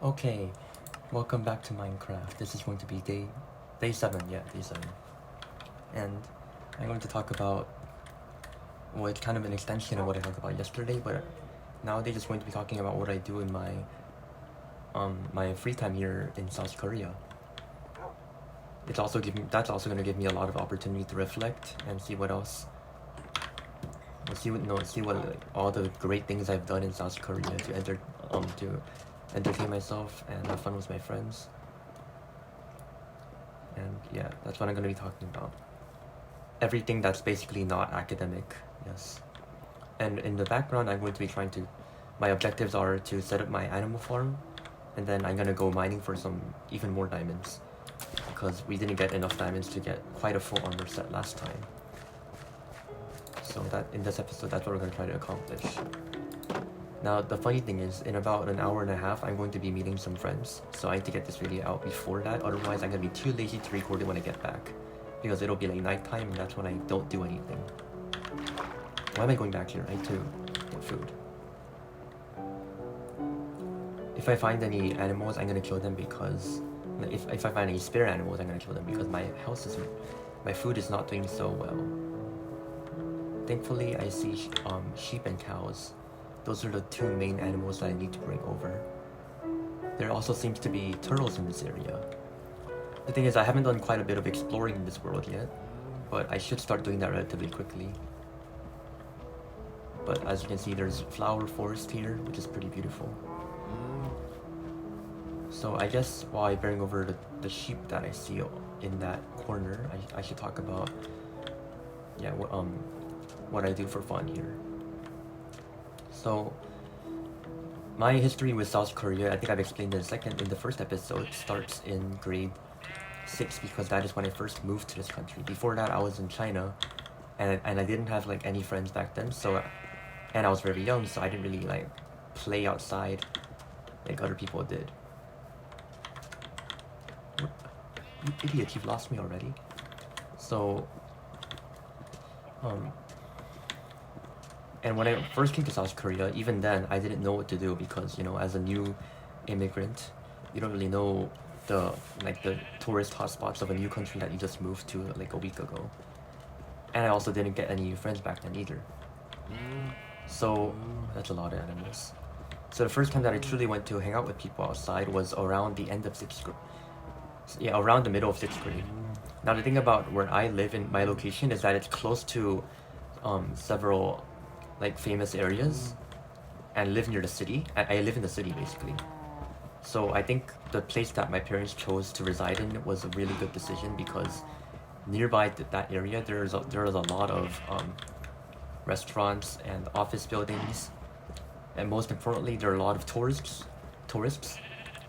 Okay, welcome back to Minecraft. This is going to be day 7, day 7. And I'm going to talk about, well, it's kind of an extension of what I talked about yesterday, but nowadays just going to be talking about what I do in my free time here in South Korea. That's also going to give me a lot of opportunity to reflect and see what else. See what all the great things I've done in South Korea to entertain myself and have fun with my friends. And yeah, that's what I'm going to be talking about. Everything that's basically not academic, yes. And in the background, I'm going to be my objectives are to set up my animal farm, and then I'm going to go mining for some even more diamonds, because we didn't get enough diamonds to get quite a full armor set last time. So that in this episode, that's what we're going to try to accomplish. Now, the funny thing is, in about an hour and a half, I'm going to be meeting some friends, so I need to get this video out before that, otherwise I'm going to be too lazy to record it when I get back, because it'll be like nighttime, and that's when I don't do anything. Why am I going back here? I need to get food. If I find any animals, I'm going to kill them because... If I find any spare animals, I'm going to kill them because my food is not doing so well. Thankfully, I see sheep and cows. Those are the two main animals that I need to bring over. There also seems to be turtles in this area. The thing is, I haven't done quite a bit of exploring in this world yet, but I should start doing that relatively quickly. But as you can see, there's flower forest here, which is pretty beautiful. So I guess while I bring over the sheep that I see in that corner, I should talk about what I do for fun here. So my history with South Korea, I think I've explained in the first episode, starts in grade 6 because that is when I first moved to this country. Before that, I was in China, and I didn't have like any friends back then. And I was very young, so I didn't really like play outside like other people did. You idiot! You've lost me already. So and when I first came to South Korea, even then, I didn't know what to do because, as a new immigrant, you don't really know the tourist hotspots of a new country that you just moved to like a week ago. And I also didn't get any friends back then either. So that's a lot of animals. So the first time that I truly went to hang out with people outside was around the end of 6th grade. Yeah, around the middle of 6th grade. Now the thing about where I live in my location is that it's close to several like famous areas, and live near the city. I live in the city basically. So I think the place that my parents chose to reside in was a really good decision because nearby that area there's a lot of restaurants and office buildings, and most importantly there are a lot of tourists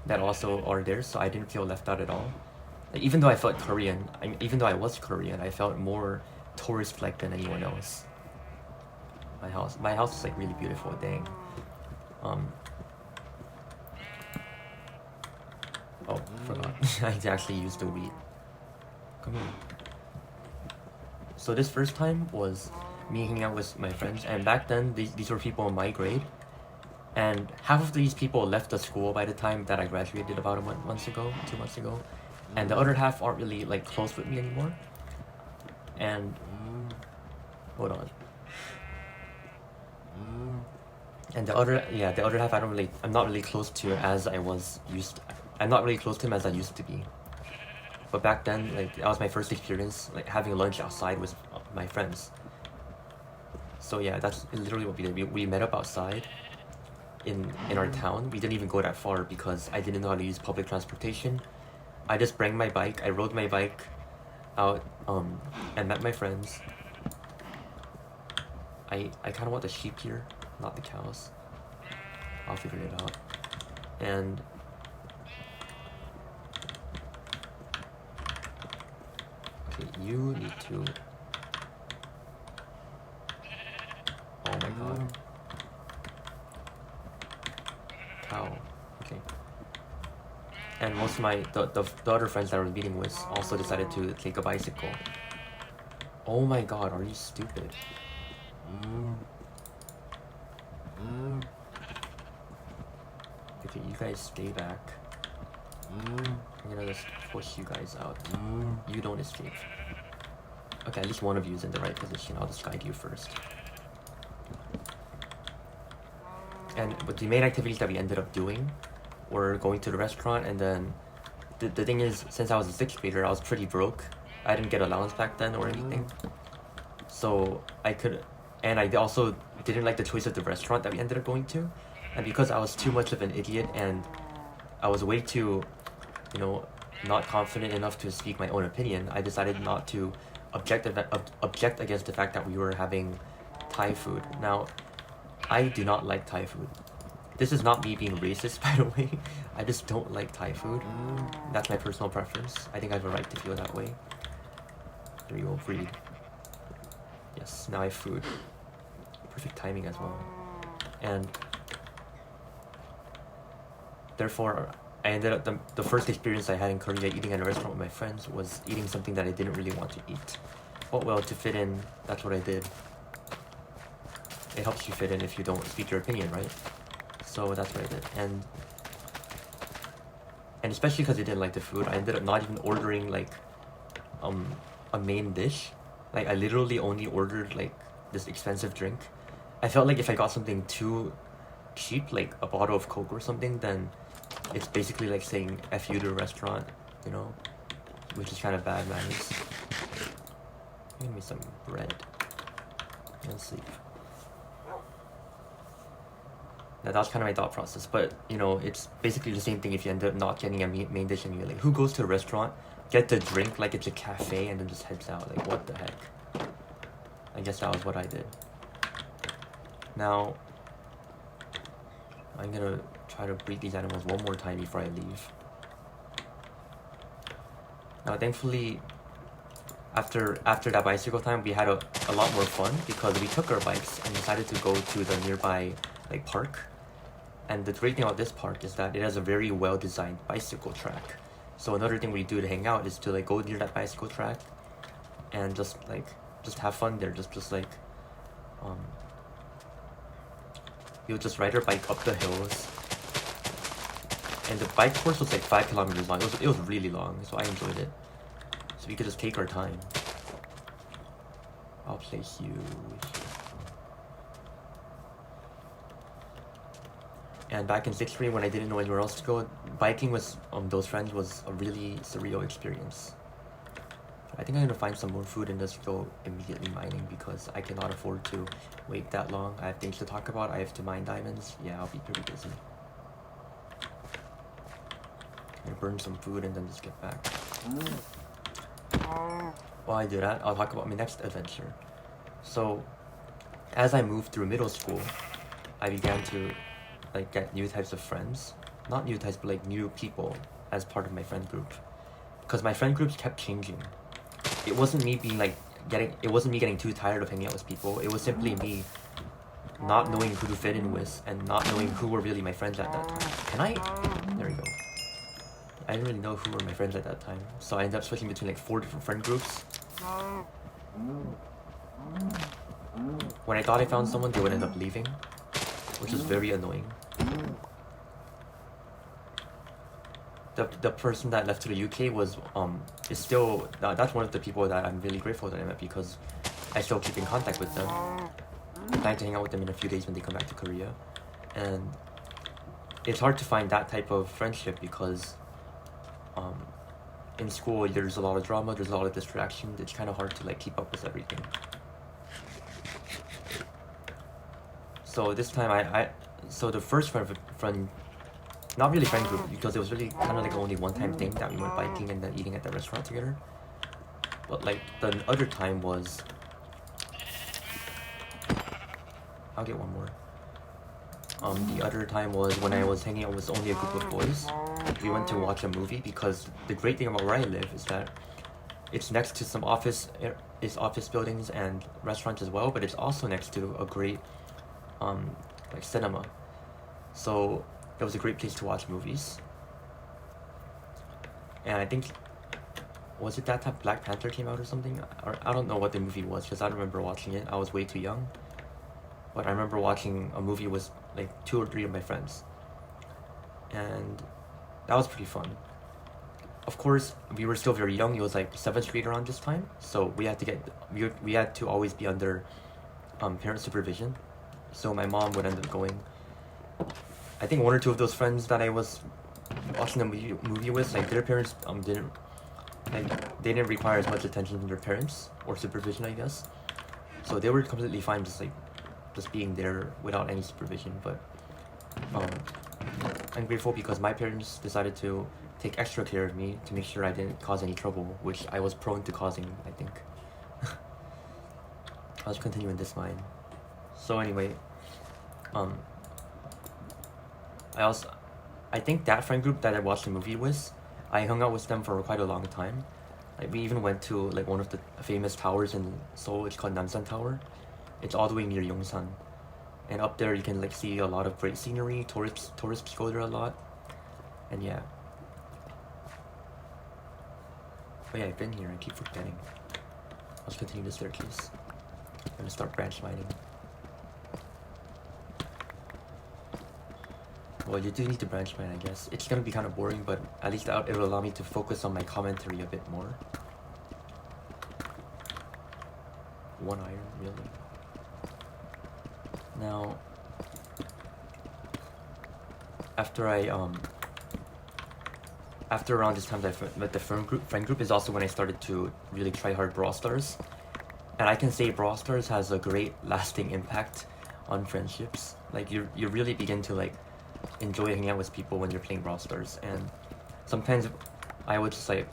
that also are there, so I didn't feel left out at all. Like, even though I was Korean, I felt more tourist-like than anyone else. My house is like really beautiful, dang. Oh, forgot. I actually used the wheat. Come here. So this first time was me hanging out with my friends, and back then these were people in my grade, and half of these people left the school by the time that I graduated about 2 months ago, and the other half aren't really like close with me anymore. And hold on. And the other half I'm not really close to I'm not really close to him as I used to be. But back then, like, that was my first experience like having lunch outside with my friends. So yeah, that's literally what we did. We met up outside in our town. We didn't even go that far because I didn't know how to use public transportation. I just brought my bike. I rode my bike out and met my friends. I kind of want the sheep here, not the cows. I'll figure it out. And okay, you need to... Oh my god. Cow. Okay. And most of the other friends that I was meeting with also decided to take a bicycle. Oh my god, are you stupid? Okay, you guys stay back. I'm gonna just push you guys out. You don't escape. Okay, at least one of you is in the right position. I'll just guide you first. But the main activities that we ended up doing were going to the restaurant, and then the thing is, since I was a 6th grader, I was pretty broke. I didn't get allowance back then or anything. So I also didn't like the choice of the restaurant that we ended up going to. And because I was too much of an idiot and I was way too, not confident enough to speak my own opinion, I decided not to object against the fact that we were having Thai food. Now, I do not like Thai food. This is not me being racist, by the way. I just don't like Thai food. That's my personal preference. I think I have a right to feel that way. There you go, breathe. Yes, now I have food. Perfect timing as well. And therefore, I ended up, the first experience I had in Korea eating at a restaurant with my friends was eating something that I didn't really want to eat. But well, to fit in, that's what I did. It helps you fit in if you don't speak your opinion, right? So that's what I did. And especially because I didn't like the food, I ended up not even ordering like a main dish. Like I literally only ordered like this expensive drink. I felt like if I got something too cheap, like a bottle of Coke or something, then it's basically like saying F you to a restaurant, which is kind of bad manners. Give me some bread and sleep. Now that was kind of my thought process, but it's basically the same thing if you end up not getting a main dish and you're like, who goes to a restaurant, get the drink like it's a cafe and then just heads out? Like, what the heck? I guess that was what I did. Now, I'm gonna try to breed these animals one more time before I leave. Now, thankfully, after that bicycle time, we had a lot more fun because we took our bikes and decided to go to the nearby park. And the great thing about this park is that it has a very well-designed bicycle track. So another thing we do to hang out is to go near that bicycle track and just have fun there. You'll just ride our bike up the hills. And the bike course was 5 kilometers long. It was really long, so I enjoyed it. So we could just take our time. I'll place you here. And back in 6th grade, when I didn't know anywhere else to go, biking with those friends was a really surreal experience. I think I'm gonna find some more food and just go immediately mining because I cannot afford to wait that long. I have things to talk about. I have to mine diamonds. Yeah, I'll be pretty busy. I'm gonna burn some food and then just get back. While I do that, I'll talk about my next adventure. So, as I moved through middle school, I began to get new types of friends. Not new types, but new people as part of my friend group. Because my friend groups kept changing. It wasn't me being it wasn't me getting too tired of hanging out with people. It was simply me not knowing who to fit in with and not knowing who were really my friends at that time. There we go. I didn't really know who were my friends at that time. So I ended up switching between 4 different friend groups. When I thought I found someone, they would end up leaving, which is very annoying. The person that left to the UK is still, that's one of the people that I'm really grateful that I met because I still keep in contact with them. I plan to hang out with them in a few days when they come back to Korea. And it's hard to find that type of friendship because in school there's a lot of drama, there's a lot of distraction. It's kind of hard to keep up with everything. So this time so the first friend, not really friend group, because it was really kind of only one-time thing that we went biking and then eating at the restaurant together. But the other time was, I'll get one more. The other time was when I was hanging out with only a group of boys. We went to watch a movie because the great thing about where I live is that it's next to some office buildings and restaurants as well, but it's also next to a great cinema. So it was a great place to watch movies. And I think, was it that time Black Panther came out or something? Or I don't know what the movie was because I don't remember watching it. I was way too young. But I remember watching a movie with 2 or 3 of my friends. and that was pretty fun. Of course, we were still very young. It was like 7th grade around this time, so we had to always be under parent supervision. So my mom would end up going. I think one or two of those friends that I was watching the movie with, like their parents didn't they didn't require as much attention from their parents or supervision, I guess. So they were completely fine just being there without any supervision. But I'm grateful because my parents decided to take extra care of me to make sure I didn't cause any trouble, which I was prone to causing, I think. I'll continue in this line. So anyway, I think that friend group that I watched the movie with, I hung out with them for quite a long time. Like we even went to like one of the famous towers in Seoul. It's called Namsan Tower. It's all the way near Yongsan, and up there you can like see a lot of great scenery. Tourists go there a lot, and yeah. Oh yeah, I've been here. I keep forgetting. Let's continue the staircase. I'm gonna start branch mining. Well, you do need to branch mine, I guess. It's gonna be kind of boring, but at least it will allow me to focus on my commentary a bit more. 1 iron, really? Now, after around this time that I met the friend group is also when I started to really try hard Brawl Stars. And I can say Brawl Stars has a great lasting impact on friendships. Like you really begin to like enjoy hanging out with people when you're playing Brawl Stars, and sometimes I would just like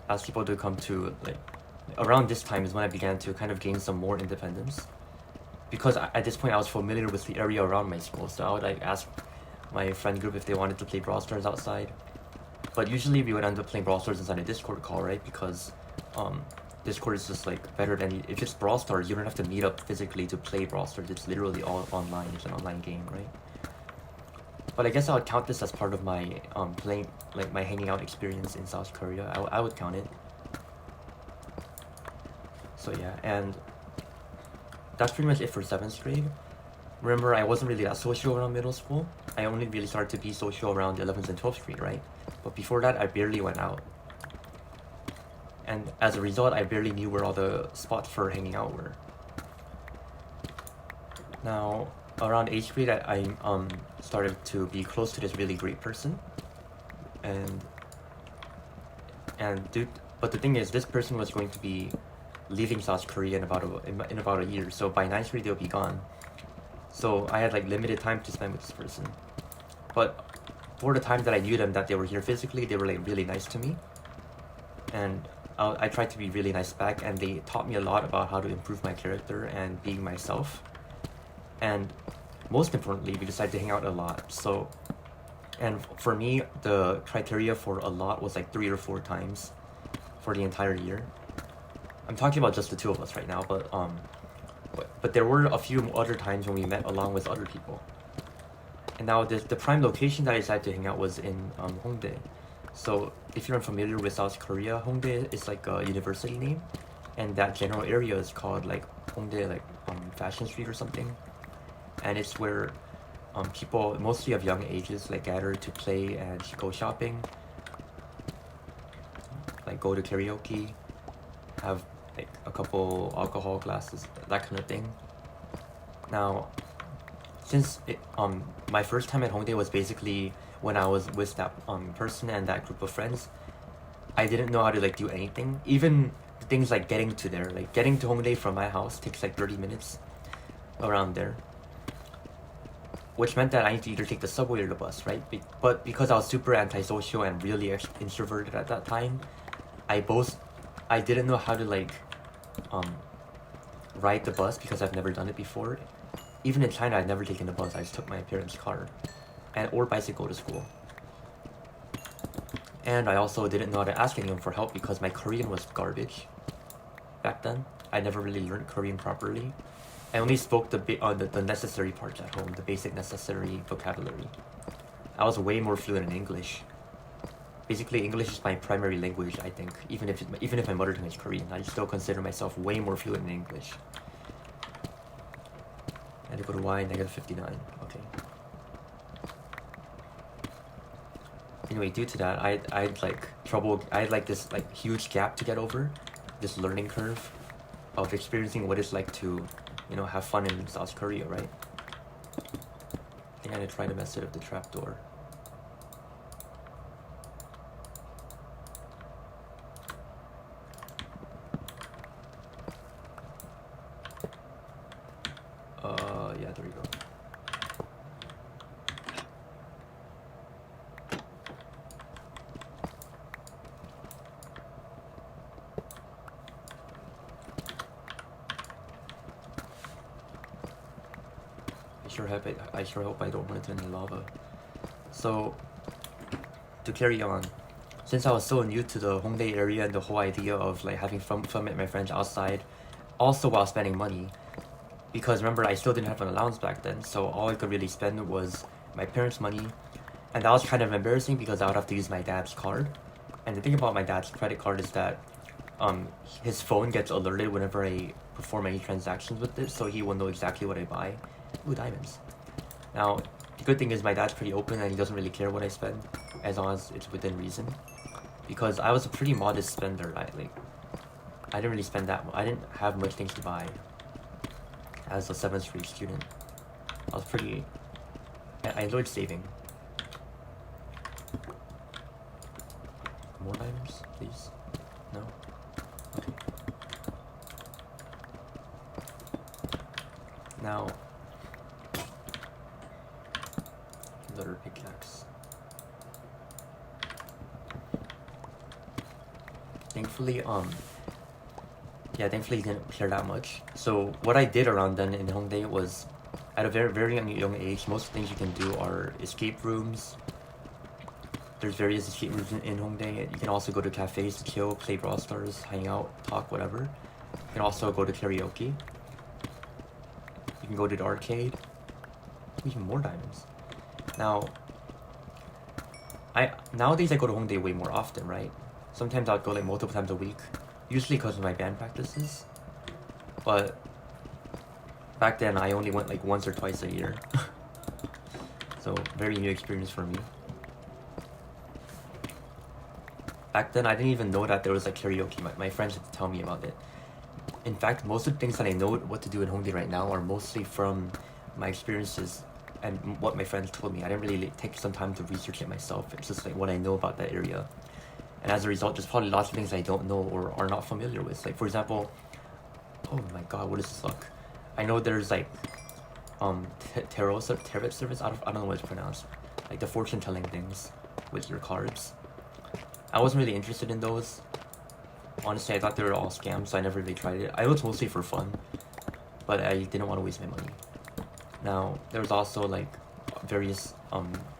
ask people to come to like around this time is when I began to kind of gain some more independence, because at this point I was familiar with the area around my school, so I would like ask my friend group if they wanted to play Brawl Stars outside. But usually we would end up playing Brawl Stars inside a Discord call, right? Because Discord is just like better than if it's Brawl Stars, you don't have to meet up physically to play Brawl Stars. It's literally all online. It's an online game, right? But I guess I would count this as part of my playing, like my hanging out experience in South Korea. I would count it. So yeah, and that's pretty much it for 7th grade. Remember, I wasn't really that social around middle school. I only really started to be social around 11th and 12th grade, right? But before that, I barely went out. And as a result, I barely knew where all the spots for hanging out were. Now, around 8th grade, I started to be close to this really great person. But the thing is, this person was going to be leaving South Korea in about a year. So by 9th grade, they'll be gone. So I had like limited time to spend with this person. But for the time that I knew them, that they were here physically, they were like really nice to me. And I tried to be really nice back, and they taught me a lot about how to improve my character and being myself. And most importantly, we decided to hang out a lot. So, and for me, the criteria for a lot was like 3 or 4 times for the entire year. I'm talking about just the two of us right now, but there were a few other times when we met along with other people. And now the prime location that I decided to hang out was in Hongdae. So if you're unfamiliar with South Korea, Hongdae is like a university name, and that general area is called like Hongdae, like Fashion Street or something. And it's where people mostly of young ages like gather to play and go shopping, like go to karaoke, have like a couple alcohol glasses, that kind of thing. Now, since my first time at Hongdae was basically when I was with that person and that group of friends, I didn't know how to like do anything. Even things like getting to there, like getting to Hongdae from my house takes like 30 minutes around there, which meant that I need to either take the subway or the bus, right? But because I was super antisocial and really introverted at that time, I didn't know how to like ride the bus because I've never done it before. Even in China, I'd never taken the bus. I just took my parents' car or bicycle to school. And I also didn't know how to ask anyone for help because my Korean was garbage back then. I never really learned Korean properly. I only spoke the necessary parts at home, the basic necessary vocabulary. I was way more fluent in English. Basically, English is my primary language, I think. Even if my mother tongue is Korean, I still consider myself way more fluent in English. And to go to y, -59. Okay. Anyway, due to that, I'd like trouble. I had like this like huge gap to get over, this learning curve, of experiencing what it's like to, have fun in South Korea, right? I think I'm gonna try to mess it up the trapdoor. Yeah, there we go. I sure hope I don't run into any lava. So, to carry on, since I was so new to the Hongdae area and the whole idea of like having fun with my friends outside, also while spending money, because remember I still didn't have an allowance back then, so all I could really spend was my parents' money, and that was kind of embarrassing because I would have to use my dad's card. And the thing about my dad's credit card is that his phone gets alerted whenever I perform any transactions with it, so he will know exactly what I buy. Ooh, diamonds. Now, the good thing is my dad's pretty open and he doesn't really care what I spend, as long as it's within reason. Because I was a pretty modest spender, I didn't really spend that much. I didn't have much things to buy as a 7th grade student. I enjoyed saving. More diamonds, please? No? Okay. Now, another pickaxe. Thankfully, thankfully it didn't clear that much. So what I did around then in Hongdae was, at a very, very young age, most things you can do are escape rooms. There's various escape rooms in Hongdae. You can also go to cafes to chill, play Brawl Stars, hang out, talk, whatever. You can also go to karaoke. You can go to the arcade. Even more diamonds. Now, nowadays I go to Hongdae way more often, right? Sometimes I'll go like multiple times a week, usually because of my band practices. But back then I only went like once or twice a year. So very new experience for me. Back then I didn't even know that there was like karaoke. My friends had to tell me about it. In fact, most of the things that I know what to do in Hongdae right now are mostly from my experiences and what my friends told me. I didn't really take some time to research it myself. It's just like what I know about that area. And as a result, there's probably lots of things I don't know or are not familiar with. Like, for example, oh my god, what is this luck? I know there's like, tarot service, I don't know what it's pronounced. Like the fortune telling things with your cards. I wasn't really interested in those. Honestly, I thought they were all scams, so I never really tried it. I was mostly for fun, but I didn't want to waste my money. Now, there was also like various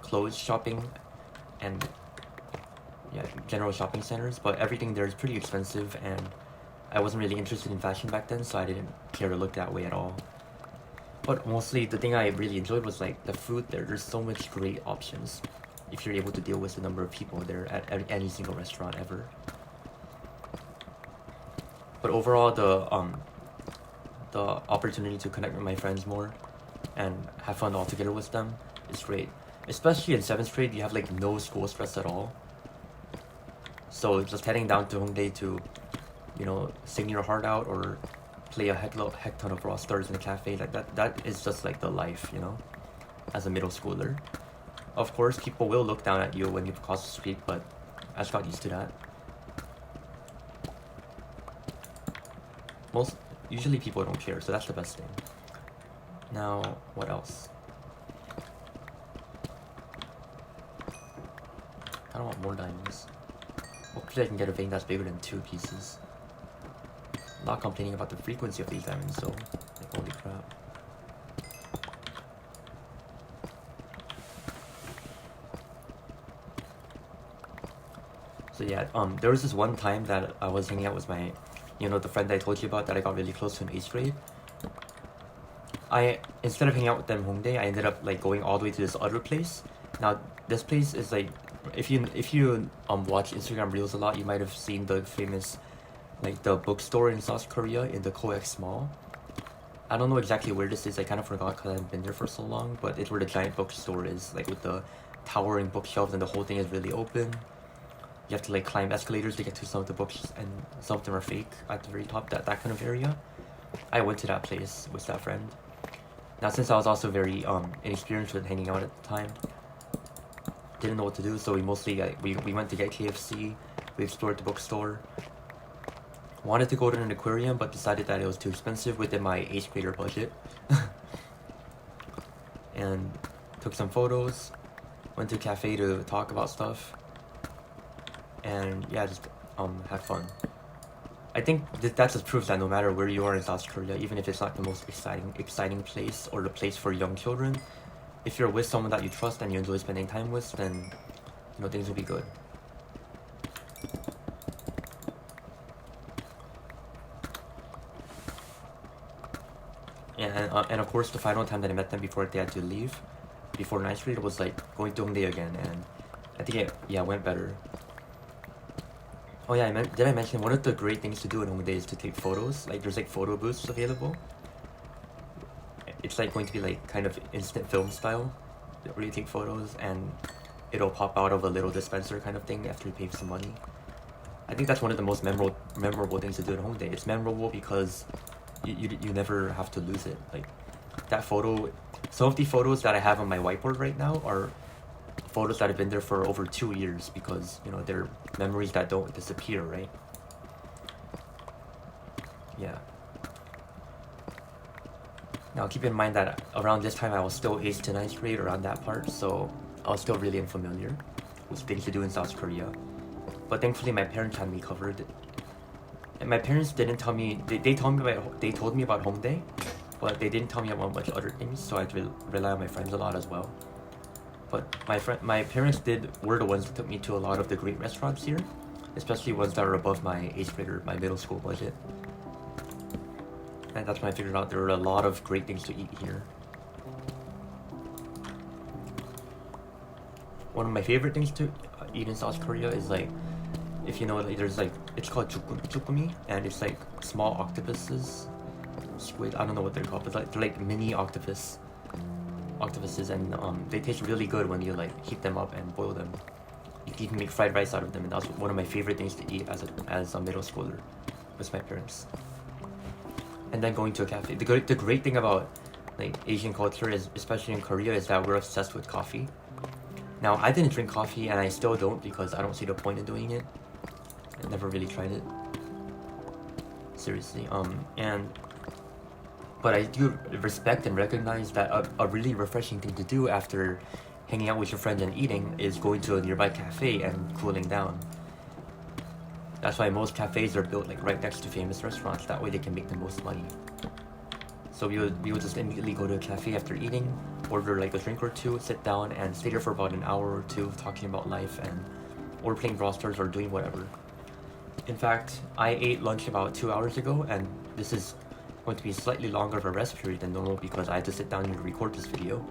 clothes shopping and general shopping centers, but everything there is pretty expensive and I wasn't really interested in fashion back then, so I didn't care to look that way at all. But mostly the thing I really enjoyed was like the food there. There's so much great options if you're able to deal with the number of people there at any single restaurant ever. But overall, the opportunity to connect with my friends more and have fun all together with them is great. Especially in 7th grade, you have like no school stress at all. So just heading down to Hongdae to, sing your heart out or play a heck ton of Brawl Stars in a cafe, like that is just like the life, as a middle schooler. Of course, people will look down at you when you cross the street, but I just got used to that. Usually people don't care, so that's the best thing. Now, what else? I don't want more diamonds. Hopefully I can get a vein that's bigger than 2 pieces. I'm not complaining about the frequency of these diamonds though. Like, holy crap. So yeah, there was this one time that I was hanging out with my, the friend I told you about that I got really close to in 8th grade. Instead of hanging out with them in Hongdae, I ended up like going all the way to this other place. Now, this place is like, if you watch Instagram Reels a lot, you might have seen the famous, like the bookstore in South Korea in the Coex Mall. I don't know exactly where this is. I kind of forgot because I haven't been there for so long, but it's where the giant bookstore is, like with the towering bookshelves and the whole thing is really open. You have to like climb escalators to get to some of the books, and some of them are fake at the very top. That kind of area. I went to that place with that friend. Now, since I was also very inexperienced with hanging out at the time, didn't know what to do, so we mostly we went to get KFC. We explored the bookstore. Wanted to go to an aquarium, but decided that it was too expensive within my 8th grader budget. And took some photos. Went to a cafe to talk about stuff. And yeah, just have fun. I think that just proves that no matter where you are in South Korea, even if it's not the most exciting place or the place for young children, if you're with someone that you trust and you enjoy spending time with, then things will be good. And of course, the final time that I met them before they had to leave, before 9th grade, was like going to Hongdae again, and I think it went better. Oh yeah, did I mention one of the great things to do in Hongdae is to take photos? Like there's like photo booths available. It's like going to be like kind of instant film style, where you take photos and it'll pop out of a little dispenser kind of thing after you pay some money. I think that's one of the most memorable things to do in Hongdae. It's memorable because you never have to lose it. Like that photo, some of the photos that I have on my whiteboard right now are photos that have been there for over 2 years because they're memories that don't disappear, right? Yeah. Now keep in mind that around this time I was still 8th to 9th grade, around that part, so I was still really unfamiliar with things to do in South Korea. But thankfully my parents had me covered. And my parents didn't tell me, they told me about Hongdae, but they didn't tell me about much other things, so I had to rely on my friends a lot as well. But my parents were the ones that took me to a lot of the great restaurants here, especially ones that are above my 8th grader, my middle school budget. And that's when I figured out there were a lot of great things to eat here. One of my favorite things to eat in South Korea is like, if you know, like, there's like, it's called chukumi, and it's like small octopuses, squid, I don't know what they're called, but they're like mini octopuses, and they taste really good when you like heat them up and boil them. You can even make fried rice out of them, and that's one of my favorite things to eat as a middle schooler with my parents. And then going to a cafe. The great thing about like Asian culture is, especially in Korea, is that we're obsessed with coffee. Now I didn't drink coffee, and I still don't because I don't see the point in doing it. I never really tried it. Seriously. But I do respect and recognize that a really refreshing thing to do after hanging out with your friends and eating is going to a nearby cafe and cooling down. That's why most cafes are built like right next to famous restaurants. That way they can make the most money. So we would just immediately go to a cafe after eating, order like a drink or two, sit down and stay there for about an hour or two talking about life or playing Brawl Stars or doing whatever. In fact, I ate lunch about 2 hours ago, and this is going to be slightly longer of a rest period than normal because I had to sit down and record this video.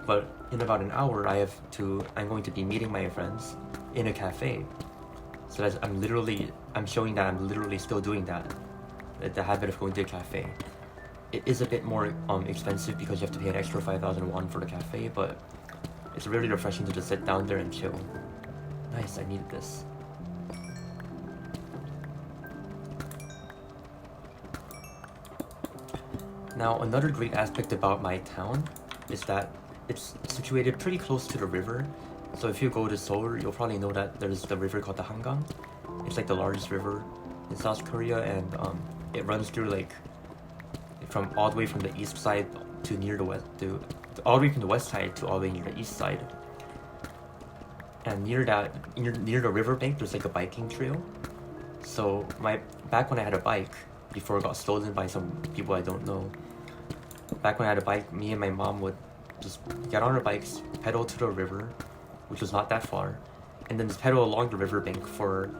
But in about an hour, I'm going to be meeting my friends in a cafe. So I'm showing that I'm literally still doing that, the habit of going to a cafe. It is a bit more expensive because you have to pay an extra 5,000 won for the cafe, but it's really refreshing to just sit down there and chill. Nice, I needed this. Now, another great aspect about my town is that it's situated pretty close to the river. So if you go to Seoul, you'll probably know that there's the river called the Hangang. It's like the largest river in South Korea, and it runs through like all the way from the east side to near the west, all the way from the west side to all the way near the east side. And near the riverbank, there's like a biking trail. So back when I had a bike, before it got stolen by some people I don't know, back when I had a bike, me and my mom would just get on our bikes, pedal to the river, which was not that far, and then just pedal along the riverbank for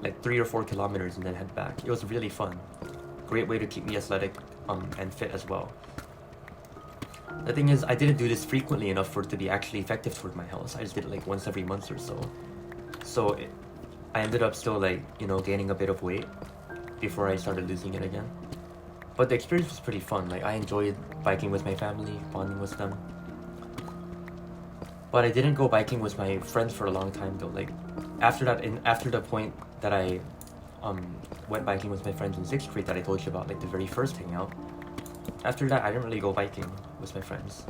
like 3 or 4 kilometers and then head back. It was really fun. Great way to keep me athletic and fit as well. The thing is, I didn't do this frequently enough for it to be actually effective toward my health. I just did it like once every month or so. So I ended up still like, gaining a bit of weight before I started losing it again. But the experience was pretty fun. Like I enjoyed biking with my family, bonding with them. But I didn't go biking with my friends for a long time though. Like after that, after the point that I went biking with my friends in 6th grade that I told you about, like the very first hangout. After that, I didn't really go biking with my friends.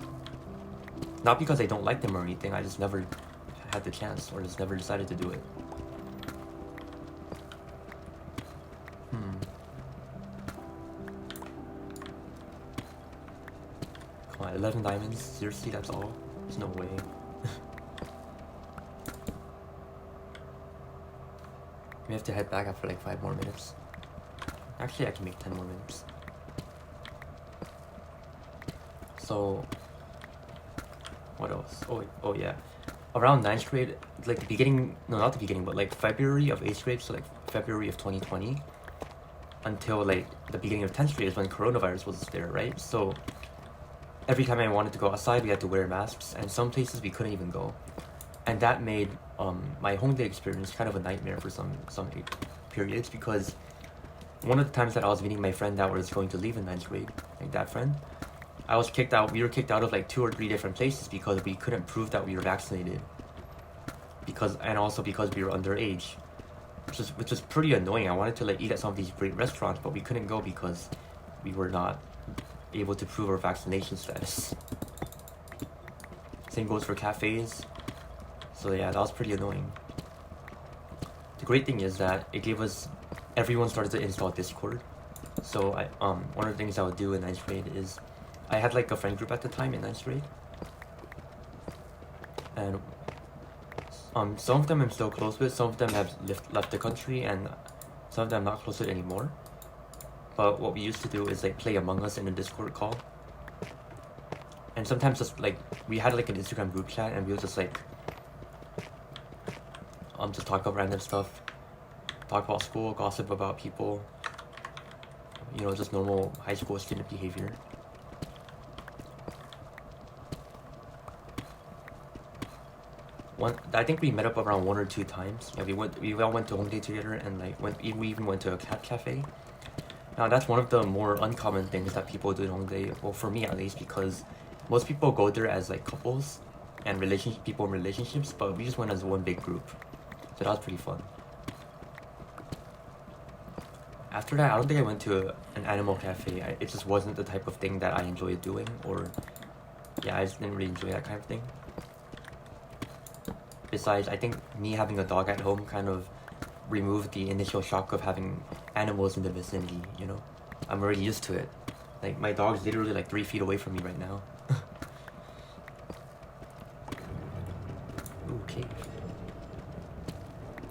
Not because I don't like them or anything, I just never had the chance or just never decided to do it. Come on, 11 diamonds? Seriously, that's all? There's no way. We have to head back after like 5 more minutes. Actually, I can make 10 more minutes. So, what else? Oh yeah. Around 9th grade, like the beginning, no, not the beginning, but like February of 8th grade, so like February of 2020, until like the beginning of 10th grade is when coronavirus was there, right? So, every time I wanted to go outside, we had to wear masks, and some places we couldn't even go. And that made my Hongdae experience kind of a nightmare for some periods, because one of the times that I was meeting my friend that was going to leave in 9th grade, like that friend, I was kicked out. We were kicked out of like 2 or 3 different places because we couldn't prove that we were vaccinated. And also because we were underage, which was pretty annoying. I wanted to like eat at some of these great restaurants, but we couldn't go because we were not able to prove our vaccination status. Same goes for cafes. So yeah, that was pretty annoying. The great thing is that it gave us, everyone started to install Discord. So one of the things I would do in 9th grade is, I had like a friend group at the time in 9th grade. And some of them I'm still close with, some of them have left the country, and some of them I'm not close with anymore. But what we used to do is like play Among Us in a Discord call. And sometimes just like, we had like an Instagram group chat, and we would just like, just talk about random stuff, talk about school, gossip about people, you know, just normal high school student behavior. I think we met up around 1 or 2 times. Yeah, we all went to Hongdae together, and like we even went to a cat cafe. Now that's one of the more uncommon things that people do in Hongdae, well for me at least, because most people go there as like couples and people in relationships, but we just went as one big group. So that was pretty fun. After that, I don't think I went to an animal cafe. It just wasn't the type of thing that I enjoyed doing, or yeah, I just didn't really enjoy that kind of thing. Besides, I think me having a dog at home kind of removed the initial shock of having animals in the vicinity, you know? I'm already used to it. Like, my dog's literally like 3 feet away from me right now. Ooh, cave.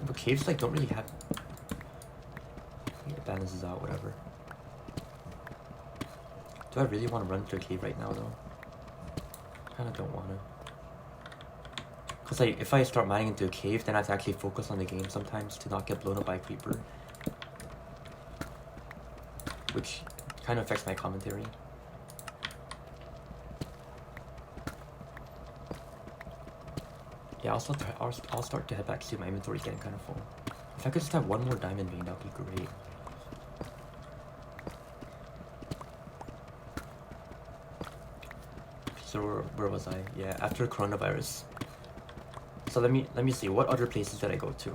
But caves like don't really have... It balances out, whatever. Do I really want to run to a cave right now though? Kinda don't wanna. Cause like, if I start mining into a cave, then I have to actually focus on the game sometimes to not get blown up by a creeper. Which kind of affects my commentary. Yeah, I'll start to head back to my inventory's getting kind of full. If I could just have one more diamond vein, that would be great. So where was I? Yeah, after coronavirus. So let me see, what other places did I go to?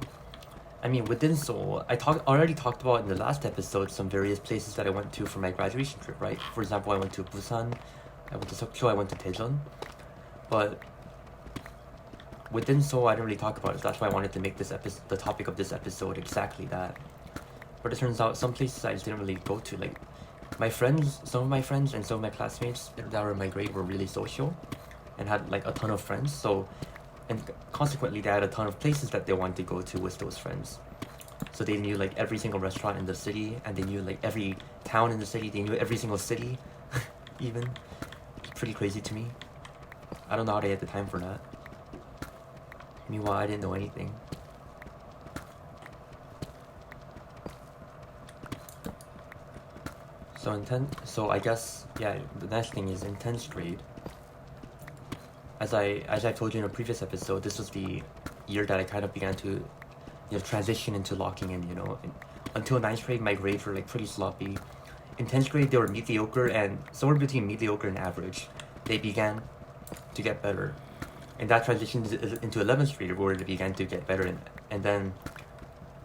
I mean, within Seoul, I already talked about in the last episode some various places that I went to for my graduation trip, right? For example, I went to Busan, I went to Seokcho, I went to Daejeon. But within Seoul, I didn't really talk about it, so that's why I wanted to make this the topic of this episode exactly that. But it turns out some places I just didn't really go to. Like, some of my friends and some of my classmates that were in my grade were really social and had like a ton of friends, so... And consequently, they had a ton of places that they wanted to go to with those friends. So they knew like every single restaurant in the city, and they knew like every town in the city, they knew every single city, even. It's pretty crazy to me. I don't know how they had the time for that. Meanwhile, I didn't know anything. So I guess, yeah, the next thing is in 10th grade. As I told you in a previous episode, this was the year that I kind of began to, you know, transition into locking in, you know. Until 9th grade, my grades were like pretty sloppy. In 10th grade, they were mediocre, and somewhere between mediocre and average. They began to get better. and that transitioned into 11th grade where it began to get better, and then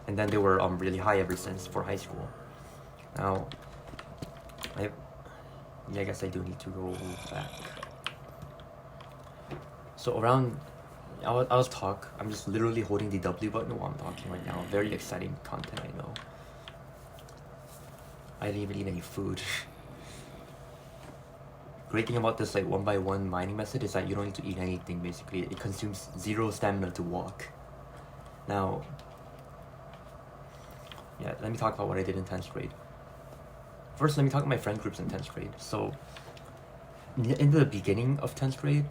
they were really high ever since for high school. Now, I guess I do need to go back. So around, I'll talk. I'm just literally holding the W button while I'm talking right now. Very exciting content, I know. I didn't even eat any food. Great thing about this like 1x1 mining method is that you don't need to eat anything basically. It consumes 0 stamina to walk. Now, yeah, let me talk about what I did in 10th grade. First, let me talk about my friend groups in 10th grade. So, in the beginning of 10th grade,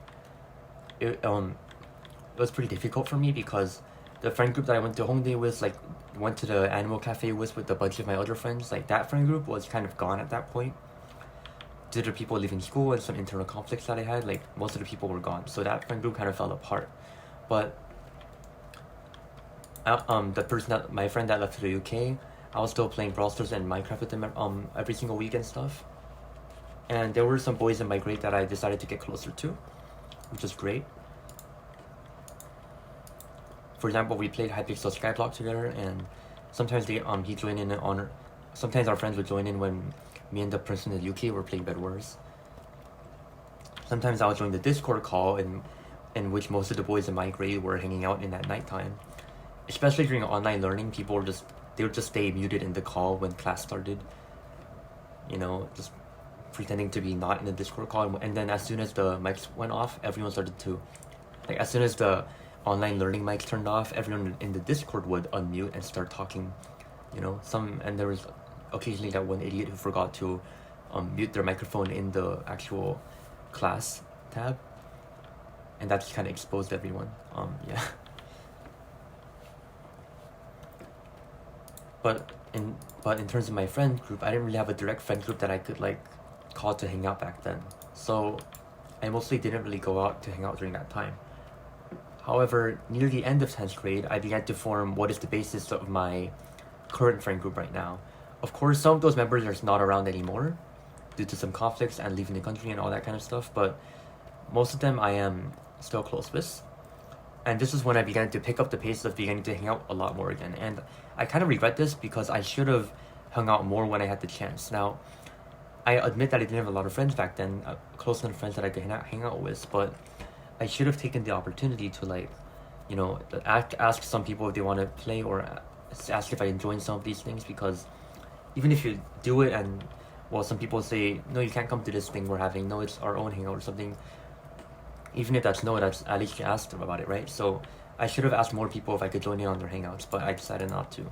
it was pretty difficult for me because the friend group that I went to Hongdae with, like, went to the animal cafe with a bunch of my other friends, like, that friend group was kind of gone at that point. Due to people leaving school and some internal conflicts that I had, like, most of the people were gone. So that friend group kind of fell apart. But, my friend that left to the UK, I was still playing Brawl Stars and Minecraft with them every single week and stuff. And there were some boys in my grade that I decided to get closer to, which is great. For example, we played Hypixel Skyblock together, and sometimes he joined in on. Sometimes our friends would join in when me and the person in the UK were playing Bed Wars. Sometimes I would join the Discord call in which most of the boys in my grade were hanging out in at nighttime. Especially during online learning, they would just stay muted in the call when class started. You know, just pretending to be not in the Discord call, and then as soon as the mics went off, everyone started to, like, as soon as the online learning mics turned off, everyone in the Discord would unmute and start talking, you know, and there was occasionally that one idiot who forgot to mute their microphone in the actual class tab, and that just kind of exposed everyone. Yeah. But in terms of my friend group, I didn't really have a direct friend group that I could like call to hang out back then. So I mostly didn't really go out to hang out during that time. However, near the end of 10th grade, I began to form what is the basis of my current friend group right now. Of course, some of those members are not around anymore due to some conflicts and leaving the country and all that kind of stuff, but most of them I am still close with. And this is when I began to pick up the pace of beginning to hang out a lot more again. And I kind of regret this because I should have hung out more when I had the chance. Now, I admit that I didn't have a lot of friends back then, close enough friends that I could hang out with, but I should have taken the opportunity to, like, you know, ask some people if they want to play, or ask if I enjoy some of these things, because even if you do it and, well, some people say, no, you can't come to this thing we're having, no, it's our own hangout or something. Even if that's no, that's at least you asked them about it, right? So I should have asked more people if I could join in on their hangouts, but I decided not to.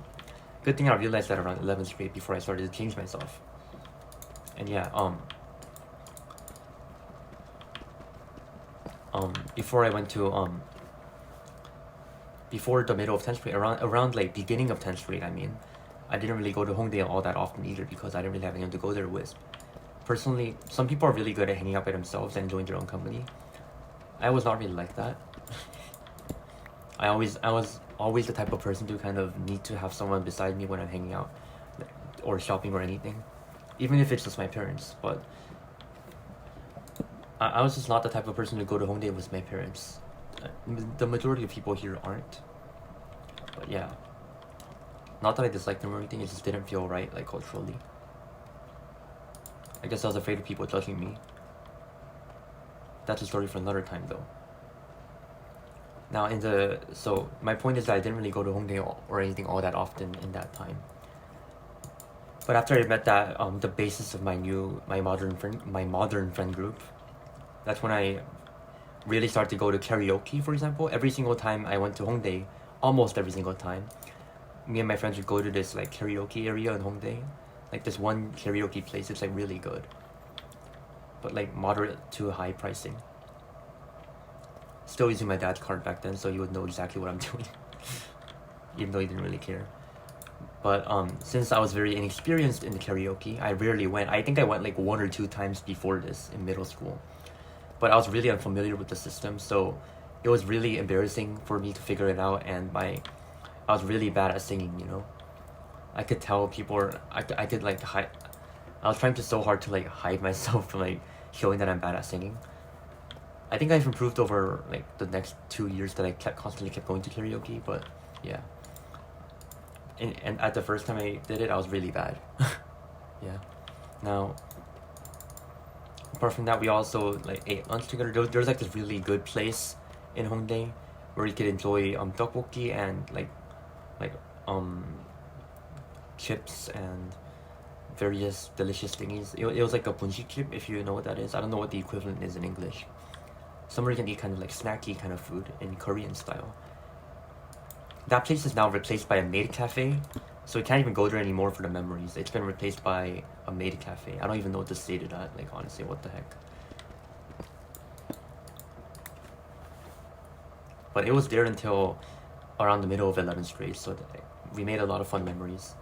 Good thing I realized that around 11th grade before I started to change myself. And yeah, before I went to, before the middle of 10th grade, around like beginning of 10th grade, I mean, I didn't really go to Hongdae all that often either because I didn't really have anyone to go there with. Personally, some people are really good at hanging out by themselves and enjoying their own company. I was not really like that. I was always the type of person to kind of need to have someone beside me when I'm hanging out, or shopping or anything, even if it's just my parents. But I was just not the type of person to go to Hongdae with my parents. The majority of people here aren't. But yeah, not that I dislike them or anything, it just didn't feel right, like, culturally. I guess I was afraid of people judging me. That's a story for another time, though. Now, so my point is that I didn't really go to Hongdae or anything all that often in that time. But after I met that, the basis of my modern friend group, that's when I really started to go to karaoke, for example. Every single time I went to Hongdae, almost every single time, me and my friends would go to this like karaoke area in Hongdae. Like this one karaoke place, it's like really good, but like moderate to high pricing. Still using my dad's card back then, so he would know exactly what I'm doing, even though he didn't really care. But since I was very inexperienced in the karaoke, I rarely went. I think I went like 1 or 2 times before this in middle school. But I was really unfamiliar with the system, so it was really embarrassing for me to figure it out, and I was really bad at singing, you know? I could tell people I could like hide. I was trying so hard to like hide myself from like showing that I'm bad at singing. I think I've improved over like the next 2 years that I constantly kept going to karaoke, but yeah. And at the first time I did it, I was really bad. Yeah. Now, apart from that, we also like ate lunch together. There's like this really good place in Hongdae where you could enjoy tteokbokki and like um chips and various delicious thingies. It was like a bunjik chip, if you know what that is. I don't know what the equivalent is in English. Somewhere you can eat kind of like snacky kind of food in Korean style. That place is now replaced by a maid cafe, so we can't even go there anymore for the memories. It's been replaced by a maid cafe. I don't even know what to say to that. Like honestly, what the heck. But it was there until around the middle of 11th grade, so we made a lot of fun memories.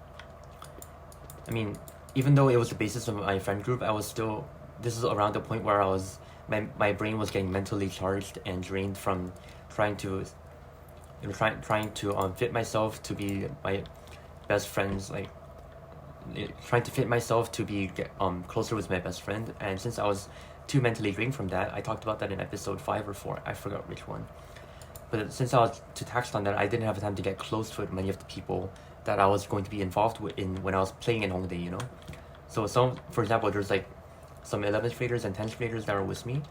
I mean, even though it was the basis of my friend group, I was still. This is around the point where I was. My brain was getting mentally charged and drained from trying to trying to fit myself to be my best friends, like trying to fit myself to be closer with my best friend. And since I was too mentally drained from that, I talked about that in episode 5 or 4, I forgot which one. But since I was too taxed on that, I didn't have the time to get close to many of the people that I was going to be involved with when I was playing in Hongdae, you know. So for example, there's like some 11th graders and 10th graders that were with me,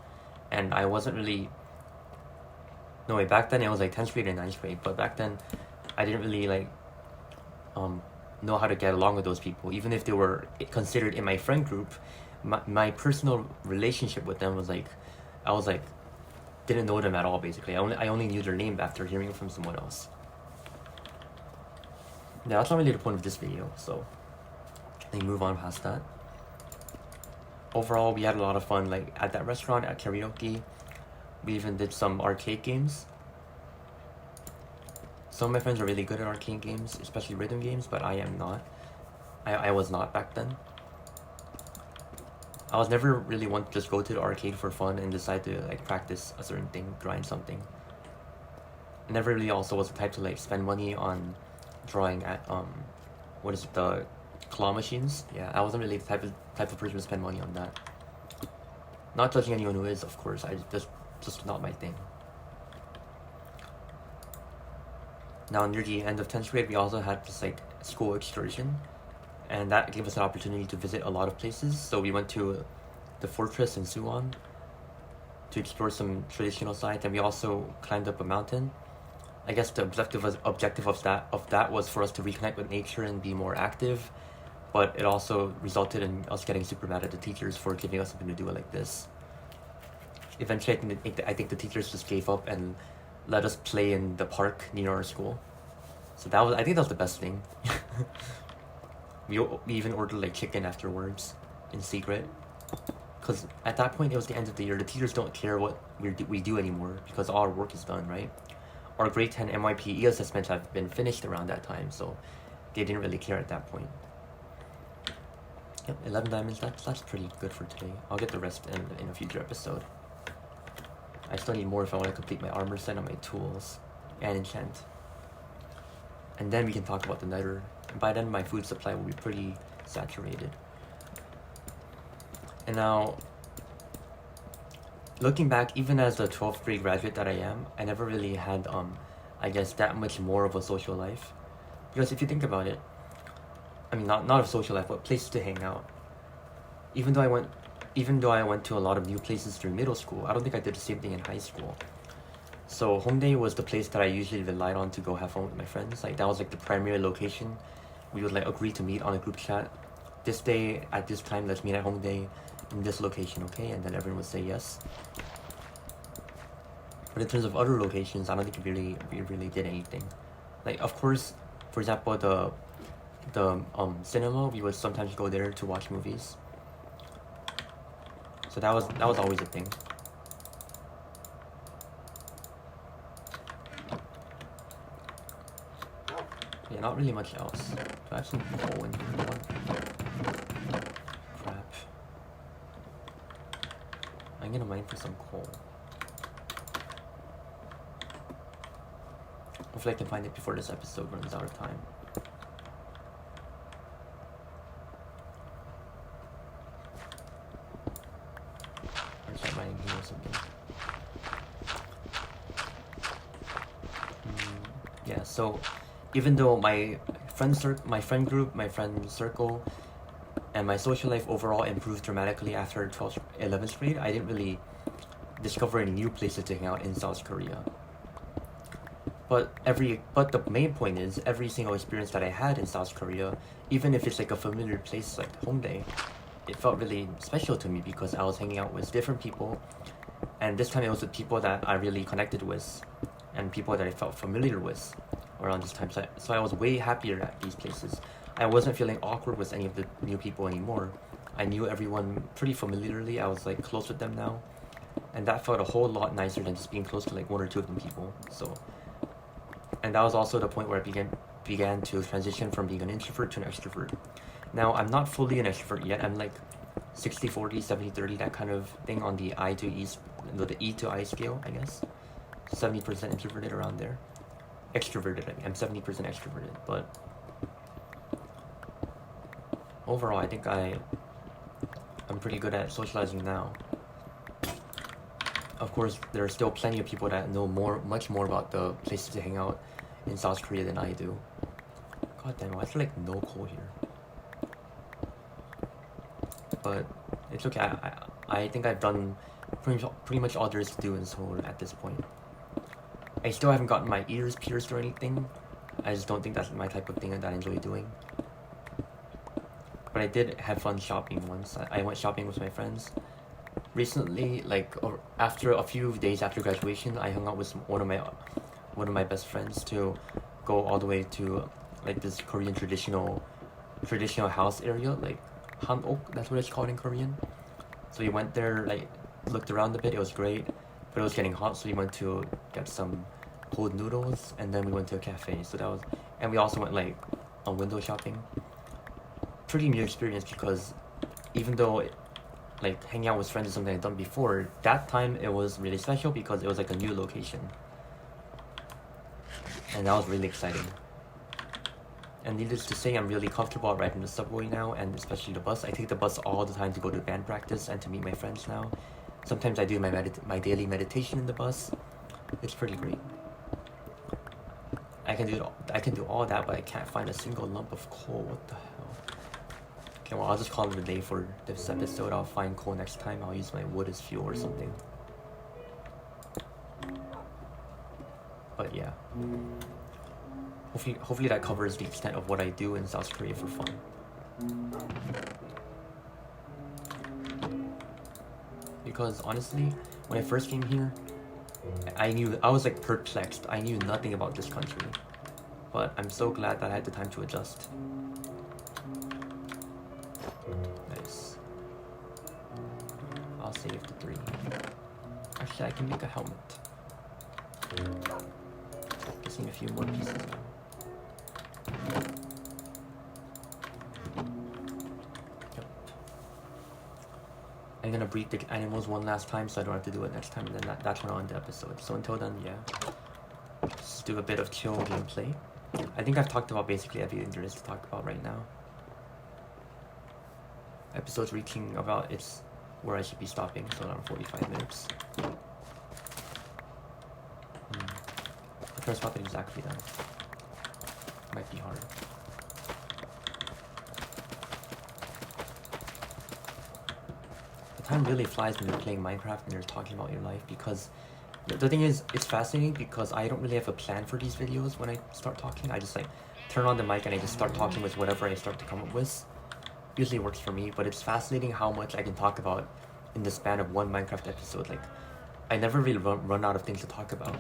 and I wasn't really. No, wait, back then it was like 10th grade and 9th grade, but back then I didn't really like know how to get along with those people. Even if they were considered in my friend group, my personal relationship with them was like, I was like, didn't know them at all basically. I only knew their name after hearing it from someone else. Yeah, that's not really the point of this video, so I move on past that. Overall, we had a lot of fun like at that restaurant, at karaoke. We even did some arcade games. Some of my friends are really good at arcade games, especially rhythm games, but I am not. I was not back then. I was never really one to just go to the arcade for fun and decide to like practice a certain thing, grind something. I never really also was the type to like spend money on drawing at what is it, the claw machines? Yeah, I wasn't really the type of person to spend money on that. Not judging anyone who is, of course. I just not my thing. Now near the end of 10th grade, we also had this like school excursion, and that gave us an opportunity to visit a lot of places. So we went to the fortress in Suwon to explore some traditional sites, and we also climbed up a mountain. I guess the objective of that was for us to reconnect with nature and be more active, but it also resulted in us getting super mad at the teachers for giving us something to do like this. Eventually, I think the teachers just gave up and let us play in the park near our school. So I think that was the best thing. We even ordered like chicken afterwards in secret, because at that point it was the end of the year. The teachers don't care what we do anymore because all our work is done, right? Our grade 10 MYP assessments have been finished around that time, so they didn't really care at that point. Yep, 11 diamonds, that's pretty good for today. I'll get the rest in a future episode. I still need more if I want to complete my armor set and my tools and enchant. And then we can talk about the nether. And by then my food supply will be pretty saturated. And now, looking back, even as a 12th grade graduate that I am, I never really had I guess that much more of a social life. Because if you think about it, I mean not a social life, but places to hang out. Even though I went to a lot of new places during middle school, I don't think I did the same thing in high school. So Hongdae was the place that I usually relied on to go have fun with my friends. Like that was like the primary location. We would like agree to meet on a group chat. This day at this time, let's meet at Hongdae in this location, okay? And then everyone would say yes. But in terms of other locations, I don't think we really did anything. Like of course, for example, the cinema, we would sometimes go there to watch movies. So that was always a thing. Yeah, not really much else. Do I have some coal in here? Crap. I'm gonna mine for some coal. Hopefully I can find it before this episode runs out of time. Or start mining here or something. So even though my my friend group, my friend circle, and my social life overall improved dramatically after 12th, 11th grade, I didn't really discover any new places to hang out in South Korea. But the main point is every single experience that I had in South Korea, even if it's like a familiar place like Hongdae, it felt really special to me because I was hanging out with different people, and this time it was with people that I really connected with, and people that I felt familiar with around this time. So I was way happier at these places. I wasn't feeling awkward with any of the new people anymore. I knew everyone pretty familiarly. I was like close with them now, and that felt a whole lot nicer than just being close to like one or two of them people. So, and that was also the point where I began to transition from being an introvert to an extrovert. Now, I'm not fully an extrovert yet. I'm like 60-40, 70-30, that kind of thing on the I to E, the E to I scale, I guess. 70% introverted, around there. Extroverted, I mean. I'm 70% extroverted, but overall, I think I'm pretty good at socializing now. Of course, there are still plenty of people that know much more about the places to hang out in South Korea than I do. God damn, why is there like no coal here? But it's okay. I think I've done pretty much all there is to do in Seoul at this point. I still haven't gotten my ears pierced or anything. I just don't think that's my type of thing that I enjoy doing. But I did have fun shopping once. I went shopping with my friends. Recently, like after a few days after graduation, I hung out with one of my best friends to go all the way to like this Korean traditional house area, like Hanok, that's what it's called in Korean. So we went there, like looked around a bit. It was great, but it was getting hot, so we went to get some cold noodles, and then we went to a cafe. So that was, and we also went like on window shopping. Pretty new experience because even though like hanging out with friends is something I've done before, that time it was really special because it was like a new location, and that was really exciting. And needless to say, I'm really comfortable riding the subway now, and especially the bus. I take the bus all the time to go to band practice and to meet my friends now. Sometimes I do my daily meditation in the bus. It's pretty great. I can do all that, but I can't find a single lump of coal. What the hell? Okay, well, I'll just call it a day for this episode. I'll find coal next time. I'll use my wood as fuel or something. But yeah. Hopefully that covers the extent of what I do in South Korea for fun. Because honestly, when I first came here, I was like perplexed. I knew nothing about this country. But I'm so glad that I had the time to adjust. Nice. I'll save the 3. Actually, I can make a helmet. Just need a few more pieces now. Yep. I'm gonna breed the animals one last time so I don't have to do it next time, and then that's when I'll end the episode. So until then, yeah. Just do a bit of chill gameplay. I think I've talked about basically everything there is to talk about right now. Episode's reaching about it's where I should be stopping, so around 45 minutes. I'll try to stop it exactly then. Might be hard. The time really flies when you're playing Minecraft and you're talking about your life, because the thing is, it's fascinating because I don't really have a plan for these videos when I start talking. I just like turn on the mic and I just start talking with whatever I start to come up with. Usually works for me, but it's fascinating how much I can talk about in the span of one Minecraft episode. Like, I never really run out of things to talk about.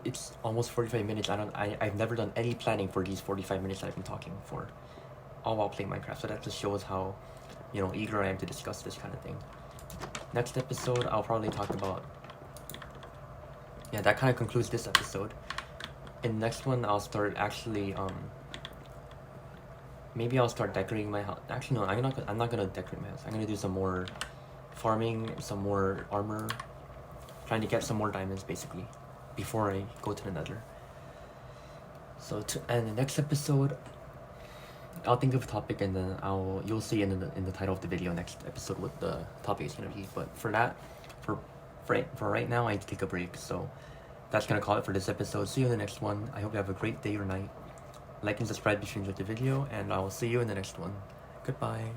It's almost 45 minutes. I've never done any planning for these 45 minutes that I've been talking for, all while playing Minecraft. So that just shows how, eager I am to discuss this kind of thing. Next episode, I'll probably talk about. Yeah, that kind of concludes this episode. In the next one, I'll start actually. Maybe I'll start decorating my house. Actually, no, I'm not gonna decorate my house. I'm gonna do some more farming, some more armor, trying to get some more diamonds basically before I go to the Nether. So and the next episode, I'll think of a topic and then you'll see in the title of the video next episode what the topic is gonna be. But for that, for right now, I need to take a break. So that's gonna call it for this episode. See you in the next one. I hope you have a great day or night. Like and subscribe if you enjoyed the video, and I will see you in the next one. Goodbye.